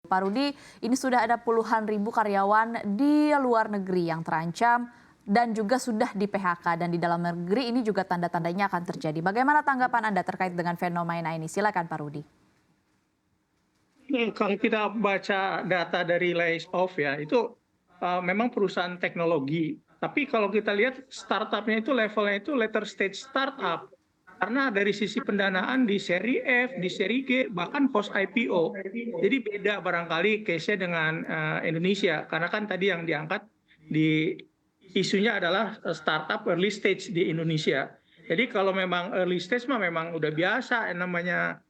Pak Rudi, ini sudah ada puluhan ribu karyawan di luar negeri yang terancam dan juga sudah di PHK, dan di dalam negeri ini juga tanda-tandanya akan terjadi. Bagaimana tanggapan Anda terkait dengan fenomena ini? Silakan Pak Rudi. Kalau kita baca data dari layoff ya, itu memang perusahaan teknologi. Tapi kalau kita lihat startupnya itu levelnya itu later stage startup. Karena dari sisi pendanaan di seri F, di seri G, bahkan post IPO. Jadi beda barangkali case-nya dengan Indonesia. Karena kan tadi yang diangkat di isunya adalah startup early stage di Indonesia. Jadi kalau memang early stage mah memang udah biasa namanya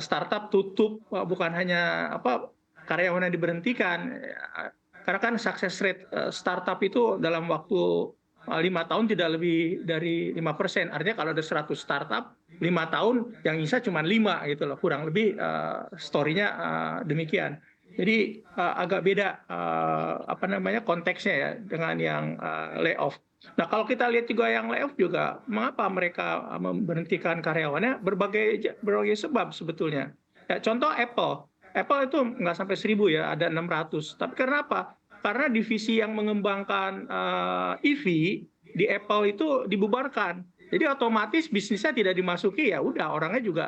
startup tutup, bukan hanya karyawannya diberhentikan. Karena kan success rate startup itu dalam waktu 5 tahun tidak lebih dari 5%. Artinya kalau ada 100 startup 5 tahun yang nyisa cuma 5 gitu loh, kurang lebih story-nya demikian. Jadi agak beda konteksnya ya dengan yang layoff. Nah, kalau kita lihat juga yang layoff juga, mengapa mereka memberhentikan karyawannya? Berbagai sebab sebetulnya. Ya, contoh Apple. Apple itu nggak sampai 1.000 ya, ada 600. Tapi karena apa? Karena divisi yang mengembangkan EV di Apple itu dibubarkan. Jadi otomatis bisnisnya tidak dimasuki, ya udah orangnya juga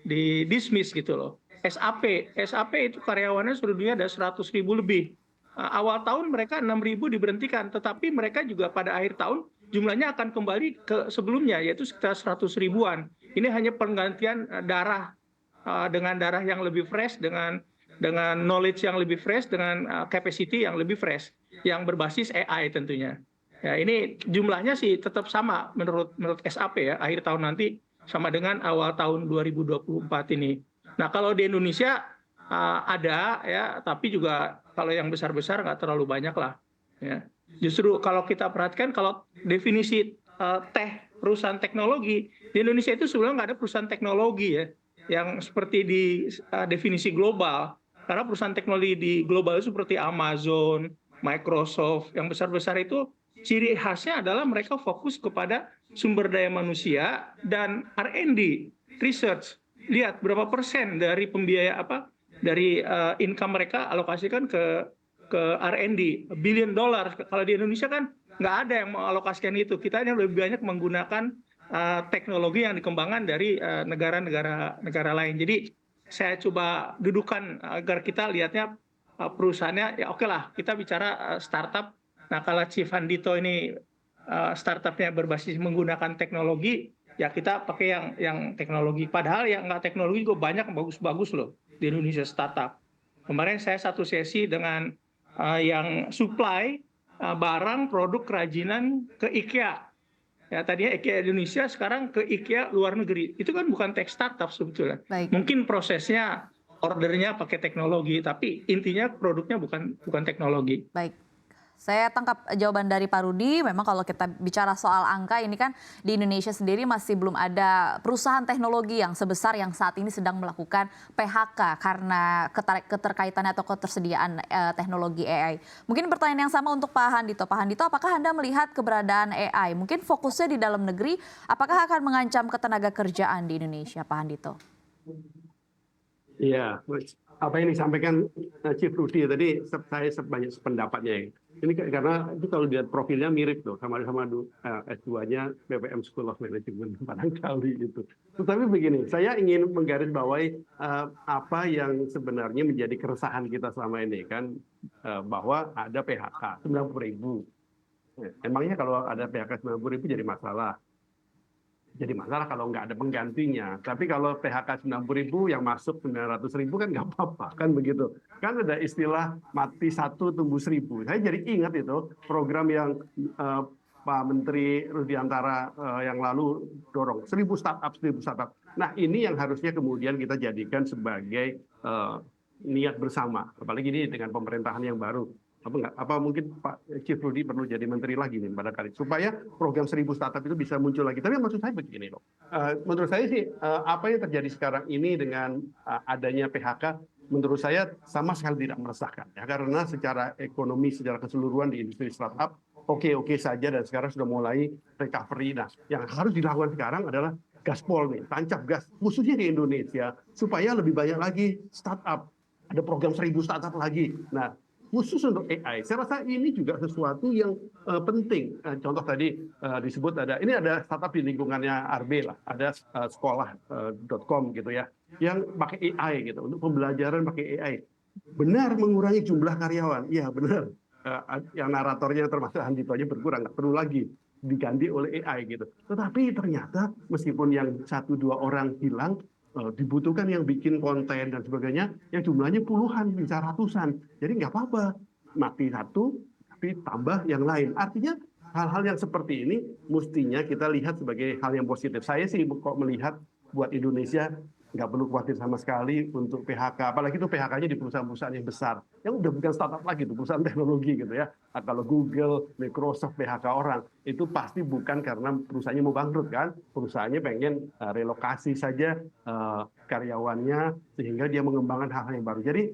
di dismiss gitu loh. SAP itu karyawannya seluruh dunia ada 100.000 lebih. Awal tahun mereka 6.000 diberhentikan, tetapi mereka juga pada akhir tahun jumlahnya akan kembali ke sebelumnya, yaitu sekitar 100 ribuan. Ini hanya penggantian darah dengan darah yang lebih fresh, dengan knowledge yang lebih fresh, dengan capacity yang lebih fresh, yang berbasis AI tentunya. Ya, ini jumlahnya sih tetap sama menurut SAP ya, akhir tahun nanti sama dengan awal tahun 2024 ini. Nah, kalau di Indonesia ada ya, tapi juga kalau yang besar-besar nggak terlalu banyak lah. Ya. Justru kalau kita perhatikan, kalau definisi perusahaan teknologi di Indonesia itu sebenarnya nggak ada perusahaan teknologi ya yang seperti di definisi global. Karena perusahaan teknologi di global itu seperti Amazon, Microsoft, yang besar-besar itu ciri khasnya adalah mereka fokus kepada sumber daya manusia dan R&D, research. Lihat berapa persen dari pembiaya dari income mereka alokasikan ke R&D, billion dollar. Kalau di Indonesia kan nggak ada yang mengalokasikan itu. Kita yang lebih banyak menggunakan teknologi yang dikembangkan dari negara lain. Jadi saya coba dudukan agar kita lihatnya perusahaannya, ya oke lah kita bicara startup. Nah, kalau Chief Handito ini startupnya berbasis menggunakan teknologi, ya kita pakai yang teknologi. Padahal yang nggak teknologi juga banyak bagus-bagus loh di Indonesia startup. Kemarin saya satu sesi dengan yang supply barang produk kerajinan ke IKEA. Ya, tadinya IKEA Indonesia, sekarang ke IKEA luar negeri. Itu kan bukan tech startup sebetulnya. Baik. Mungkin prosesnya, ordernya pakai teknologi, tapi intinya produknya bukan teknologi. Baik. Saya tangkap jawaban dari Pak Rudi. Memang kalau kita bicara soal angka, ini kan di Indonesia sendiri masih belum ada perusahaan teknologi yang sebesar yang saat ini sedang melakukan PHK karena keterkaitannya atau ketersediaan teknologi AI. Mungkin pertanyaan yang sama untuk Pak Handito. Pak Handito, apakah Anda melihat keberadaan AI mungkin fokusnya di dalam negeri, apakah akan mengancam ketenaga kerjaan di Indonesia, Pak Handito? Iya, apa yang disampaikan Chief Rudi tadi saya banyak sependapatnya ya. Ini karena itu kalau lihat profilnya mirip tuh sama S2-nya BPM School of Management barangkali itu. Tetapi begini, saya ingin menggarisbawahi apa yang sebenarnya menjadi keresahan kita selama ini kan, bahwa ada PHK 90.000. Emangnya kalau ada PHK 90.000 jadi masalah? Jadi masalah kalau nggak ada penggantinya. Tapi kalau PHK 90.000 yang masuk 900.000 kan nggak apa-apa, kan begitu. Kan ada istilah mati 1 tumbuh 1.000. Saya jadi ingat itu program yang Pak Menteri Rudiantara yang lalu dorong 1.000 startup, 1.000 startup. Nah, ini yang harusnya kemudian kita jadikan sebagai niat bersama, apalagi ini dengan pemerintahan yang baru. Apa mungkin Pak Chief Rudi perlu jadi menteri lagi nih pada kali supaya program 1.000 startup itu bisa muncul lagi. Tapi maksud saya begini loh, menurut saya sih apa yang terjadi sekarang ini dengan adanya PHK, menurut saya sama sekali tidak meresahkan ya, karena secara ekonomi secara keseluruhan di industri startup oke saja dan sekarang sudah mulai recovery. Nah, yang harus dilakukan sekarang adalah gaspol nih, tancap gas khususnya di Indonesia supaya lebih banyak lagi startup. ada program 1.000 startup lagi. Nah, khusus untuk AI, saya rasa ini juga sesuatu yang penting. Contoh tadi disebut ini ada startup di lingkungannya RB lah, ada sekolah.com gitu ya, yang pakai AI gitu untuk pembelajaran pakai AI. Benar mengurangi jumlah karyawan, iya benar. Yang naratornya termasuk Handito aja berkurang, nggak perlu lagi diganti oleh AI gitu. Tetapi ternyata meskipun yang 1-2 orang hilang, dibutuhkan yang bikin konten dan sebagainya yang jumlahnya puluhan bisa ratusan, jadi nggak apa-apa mati satu tapi tambah yang lain. Artinya hal-hal yang seperti ini mestinya kita lihat sebagai hal yang positif. Saya sih kok melihat buat Indonesia nggak perlu khawatir sama sekali untuk PHK, apalagi itu PHK-nya di perusahaan-perusahaan yang besar, yang udah bukan startup lagi, itu perusahaan teknologi gitu ya. Nah, kalau Google, Microsoft PHK orang, itu pasti bukan karena perusahaannya mau bangkrut kan, perusahaannya pengen relokasi saja karyawannya, sehingga dia mengembangkan hal-hal yang baru. Jadi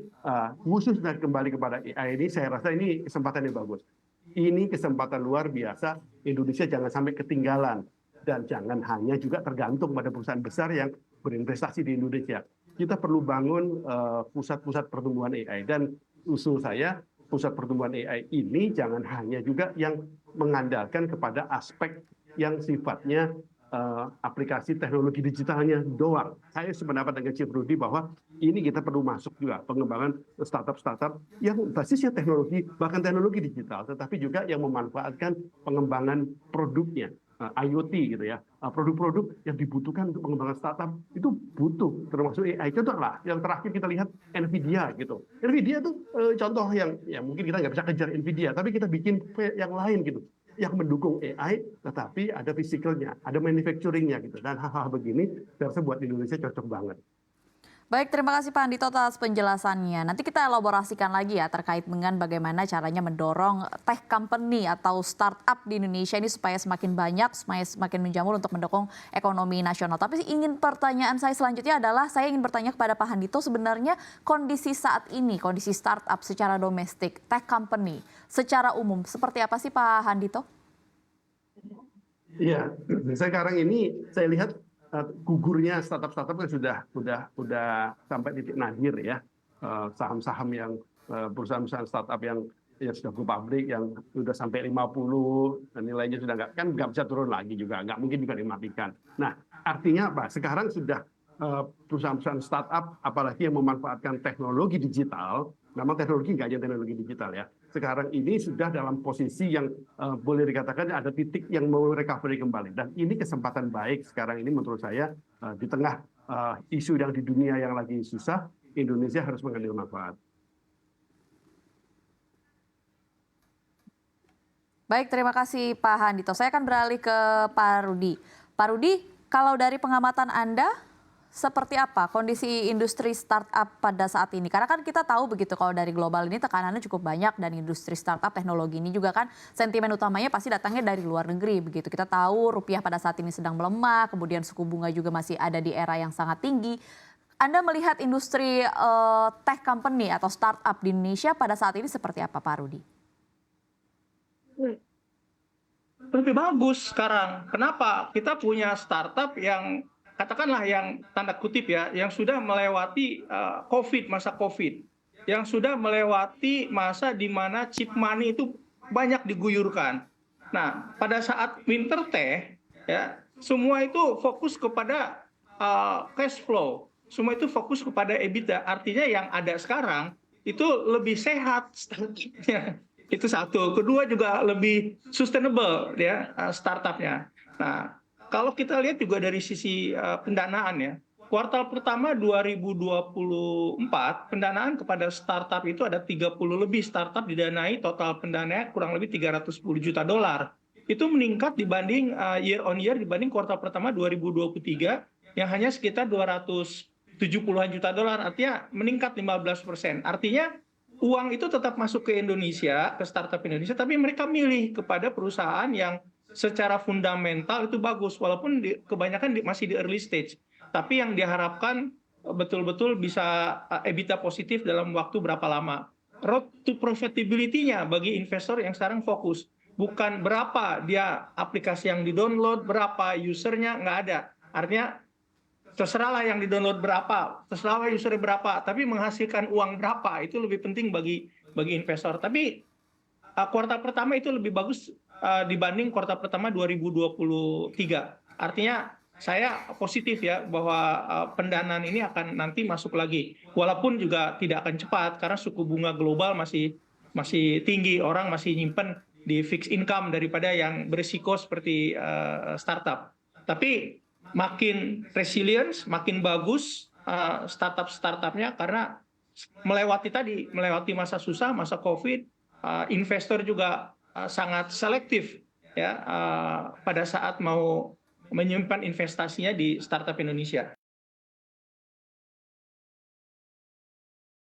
khusus dan kembali kepada AI ini, saya rasa ini kesempatan yang bagus. Ini kesempatan luar biasa, Indonesia jangan sampai ketinggalan. Dan jangan hanya juga tergantung pada perusahaan besar yang berinvestasi di Indonesia. Kita perlu bangun pusat-pusat pertumbuhan AI. Dan usul saya, pusat pertumbuhan AI ini jangan hanya juga yang mengandalkan kepada aspek yang sifatnya aplikasi teknologi digitalnya doang. Saya sependapat dengan Chief Rudy bahwa ini kita perlu masuk juga pengembangan startup-startup yang basisnya teknologi, bahkan teknologi digital, tetapi juga yang memanfaatkan pengembangan produknya. IoT gitu ya, produk-produk yang dibutuhkan untuk pengembangan startup itu butuh termasuk AI. Contoh lah yang terakhir kita lihat Nvidia gitu. Nvidia itu contoh yang ya mungkin kita nggak bisa kejar Nvidia, tapi kita bikin yang lain gitu yang mendukung AI, tetapi ada fisikalnya, ada manufacturingnya gitu. Dan hal-hal begini saya rasa buat Indonesia cocok banget. Baik, terima kasih Pak Handito atas penjelasannya. Nanti kita elaborasikan lagi ya terkait dengan bagaimana caranya mendorong tech company atau startup di Indonesia ini supaya semakin banyak, supaya semakin menjamur untuk mendukung ekonomi nasional. Tapi pertanyaan saya selanjutnya adalah saya ingin bertanya kepada Pak Handito, sebenarnya kondisi saat ini, kondisi startup secara domestik, tech company secara umum seperti apa sih Pak Handito? Iya, sekarang ini saya lihat gugurnya startup-startup kan sudah sampai titik nadir ya. Saham-saham yang perusahaan-perusahaan startup yang sudah go public, yang sudah sampai 50 dan nilainya sudah nggak bisa turun lagi juga, nggak mungkin juga dimatikan. Nah, artinya apa? Sekarang sudah perusahaan-perusahaan startup, apalagi yang memanfaatkan teknologi digital, memang teknologi nggak hanya teknologi digital ya. Sekarang ini sudah dalam posisi yang boleh dikatakan ada titik yang mau recovery kembali. Dan ini kesempatan baik sekarang ini menurut saya di tengah isu yang di dunia yang lagi susah, Indonesia harus mengambil manfaat. Baik, terima kasih Pak Handito. Saya akan beralih ke Pak Rudi. Pak Rudi, kalau dari pengamatan Anda, seperti apa kondisi industri startup pada saat ini? Karena kan kita tahu begitu kalau dari global ini tekanannya cukup banyak dan industri startup teknologi ini juga kan sentimen utamanya pasti datangnya dari luar negeri begitu. Kita tahu rupiah pada saat ini sedang melemah, kemudian suku bunga juga masih ada di era yang sangat tinggi. Anda melihat industri tech company atau startup di Indonesia pada saat ini seperti apa Pak Rudi? Lebih bagus sekarang. Kenapa? Kita punya startup yang katakanlah yang tanda kutip ya, yang sudah melewati masa COVID, yang sudah melewati masa di mana cheap money itu banyak diguyurkan. Nah, pada saat winter teh, ya, semua itu fokus kepada cash flow, semua itu fokus kepada EBITDA. Artinya yang ada sekarang itu lebih sehat startupnya. Itu satu. Kedua juga lebih sustainable ya startupnya. Nah, kalau kita lihat juga dari sisi pendanaan ya, kuartal pertama 2024 pendanaan kepada startup itu ada 30 lebih startup didanai, total pendanaannya kurang lebih 310 juta dolar. Itu meningkat dibanding year on year dibanding kuartal pertama 2023 yang hanya sekitar 270-an juta dolar, artinya meningkat 15%. Artinya uang itu tetap masuk ke Indonesia, ke startup Indonesia, tapi mereka milih kepada perusahaan yang secara fundamental itu bagus, walaupun kebanyakan masih di early stage. Tapi yang diharapkan betul-betul bisa EBITDA positif dalam waktu berapa lama. Road to profitability-nya bagi investor yang sekarang fokus. Bukan berapa dia aplikasi yang di-download, berapa usernya, nggak ada. Artinya terserahlah yang di-download berapa, terserahlah user berapa, tapi menghasilkan uang berapa itu lebih penting bagi investor. Tapi kuartal pertama itu lebih bagus dibanding kuartal pertama 2023. Artinya saya positif ya bahwa pendanaan ini akan nanti masuk lagi. Walaupun juga tidak akan cepat karena suku bunga global masih tinggi, orang masih nyimpen di fixed income daripada yang berisiko seperti startup. Tapi makin resilience, makin bagus startup-startupnya karena melewati masa susah, masa COVID, investor juga sangat selektif ya pada saat mau menyimpan investasinya di startup Indonesia.